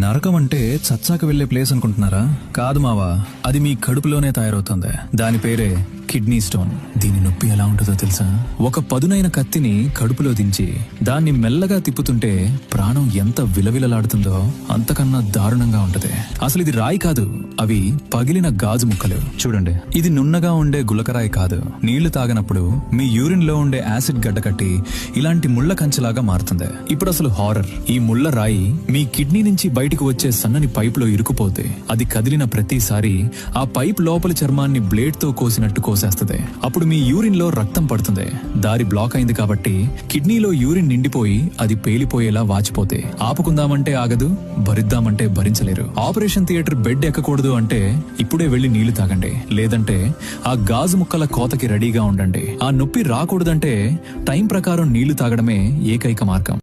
నరకం అంటే చచ్చాక వెళ్లే ప్లేస్ అనుకుంటున్నారా? కాదు మావా, అది మీ కడుపులోనే తయారవుతుంది. దాని పేరే కిడ్నీ స్టోన్. దీని నొప్పి ఎలా ఉంటుందో తెలుసా? ఒక పదునైన కత్తిని కడుపులో దించి దాన్ని మెల్లగా తిప్పుతుంటే ప్రాణం ఎంత విలవిలలాడుతుందో అంతకన్నా దారుణంగా ఉంటది. అసలు ఇది రాయి కాదు, అవి పగిలిన గాజు ముక్కలు. చూడండి, ఇది నున్నగా ఉండే గులకరాయి కాదు. నీళ్లు తాగనప్పుడు మీ యూరిన్ లో ఉండే యాసిడ్ గడ్డకట్టి ఇలాంటి ముళ్ల కంచెలాగా మారుతుంది. ఇప్పుడు అసలు హారర్, ఈ ముళ్ల రాయి మీ కిడ్నీ నుంచి బయటకు వచ్చే సన్నని పైపులో ఇరుకుపోతే అది కదిలిన ప్రతిసారి ఆ పైప్ లోపలి చర్మాన్ని బ్లేడ్ తో కోసినట్టు కోసేస్తుంది. అప్పుడు మీ యూరిన్ లో రక్తం పడుతుంది. దారి బ్లాక్ అయింది కాబట్టి కిడ్నీలో యూరిన్ నిండిపోయి అది పేలిపోయేలా వాచిపోతే ఆపుకుందామంటే ఆగదు, భరిద్దామంటే భరించలేరు. ఆపరేషన్ థియేటర్ బెడ్ ఎక్కకూడదు అంటే ఇప్పుడే వెళ్లి నీళ్లు తాగండి. లేదంటే ఆ గాజు ముక్కల కోతకి రెడీగా ఉండండి. ఆ నొప్పి రాకూడదంటే టైం ప్రకారం నీళ్లు తాగడమే ఏకైక మార్గం.